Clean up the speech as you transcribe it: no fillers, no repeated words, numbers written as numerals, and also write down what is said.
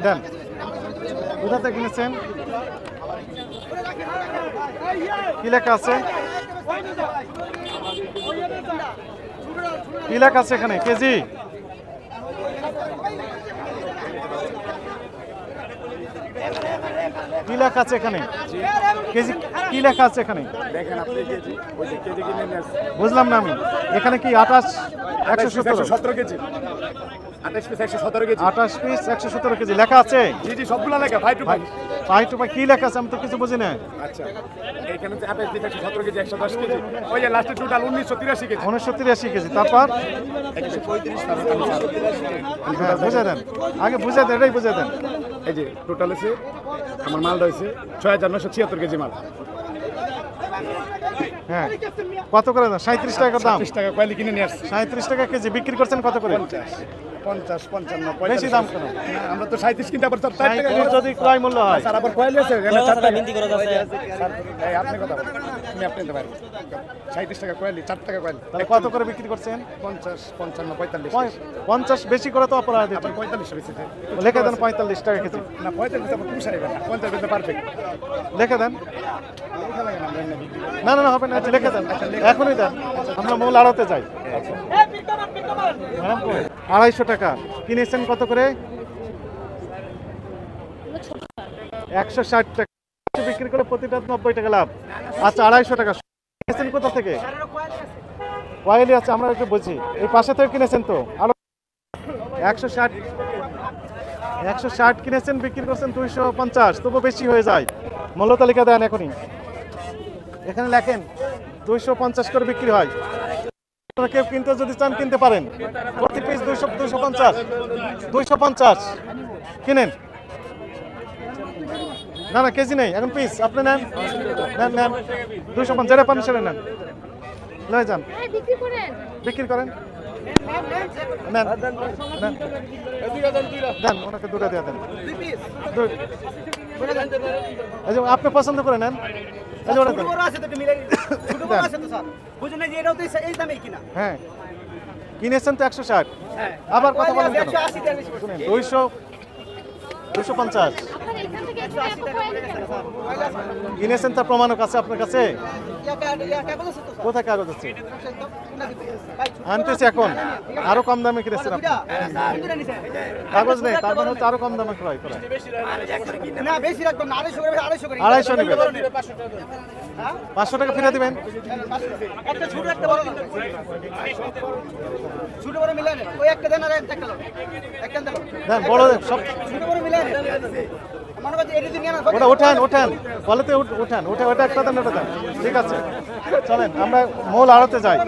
দেন কোথাতে কিনেছেন? কি লেখা আছে? কি লেখা আছে এখানে? কেজি? কি লেখা আছে এখানে? কেজি কি লেখা আছে এখানে? দেখেন আপনি কেজি, ওই যে কেজি কিনে নিয়ে আসছে। বুঝলাম না আমি। এখানে কি 28 117 KG, 28 piece 117 KG, 28 piece 117 KG লেখা আছে? জি জি সবগুলা লেখা 5 to 5। পাই টু পাই কি লেখা আছে? আমি তো কিছু বুঝি না। আচ্ছা এখানে হচ্ছে 28 পিস 117 কেজি, 110 কেজি, ওই যে লাস্টে টোটাল 1983 কেজি। 1983 কেজি। তারপর 135 হ্যাঁ বুঝে দেন, আগে বুঝে দেন, এটাই বুঝে দেন। এই যে টোটাল হচ্ছে আমার মালটা হচ্ছে 6976 কেজি মাল। হ্যাঁ কত করে দাম? 37 টাকা দাম। 30 টাকা কোয়ালি কিনে নিয়ে আসছি। 37 টাকা কেজি বিক্রি করছেন কত করে? 50 55 বেশি দাম কেন? আমরা তো 37 কিনতে পারতাম 4 টাকা 37 যদি ক্রয় মূল্য হয়। স্যার আবার কোয়ালি আছে এখানে 4 টাকা বিন্দি করে আছে স্যার। এই আপনি কথা বলেন, আপনি নিতে পারেন। 37 টাকা কোয়ালি, 4 টাকা কোয়ালি। তাহলে কত করে বিক্রি করছেন? 50 55 45 50 বেশি করে তো অপরাধ। আবার 45 বেচেছে। লিখে দেন 45 টাকা কেজি। না 45 আবার পুষাই না, 50 বেচে পারফেক্ট। লিখে দেন। লেখা লাগে না আমরা না না না হবে না, লিখে দেন, এখনই দেন। আমরা মূল আড়তে যাই। ম্যাডাম 250 টাকা কিনেছেন কত করে? 160 টাকা বিক্রি করে প্রতিটা 90 টাকা লাভ। আচ্ছা 250 টাকা কিনেছেন কোথা থেকে? কোয়ালি আছে, আমরা একটু বুঝি। এই পাশে থেকে কিনেছেন তো? আরো 160 কিনেছেন, বিক্রি করছেন 250, তবু বেশি হয়ে যায়। মূল্য তালিকা দেন এখনই, এখানে লেখেন 250 করে বিক্রি হয়। কেউ কিনতে যদি চান কিনতে পারেন। প্রতি পিস 250 কিনেন। না না কেজি নেই, এখন পিস আপনি নেন, নেন নেন 250 যেটা পান সেটা নেন, লয়ে যান, বিক্রি করেন, নেন নেন দেন, ওনাকে দুটো দিয়ে দেন। এই যে আপনি পছন্দ করে নেন। হ্যাঁ কিনেছেন তো 160, আবার কথা বলেন কেন? 250 কিনেছেন, তার প্রমাণক আছে আপনার কাছে? কোথায় কাগজ আছে? আনতেছি এখন, আরো কম দামে কিনেছেন আপনি। কাগজ নেই, তার মানে হচ্ছে আরো কম দামে ক্রয় করা। 250 নেবেন, 500 টাকা ফিরে দিবেন। দেন বড় সব ওটা ওঠান ওঠান, বলেতে ওঠান, ওটা একটা দেন, ওটা দেন। ঠিক আছে চলেন আমরা মূল আড়তে যাই।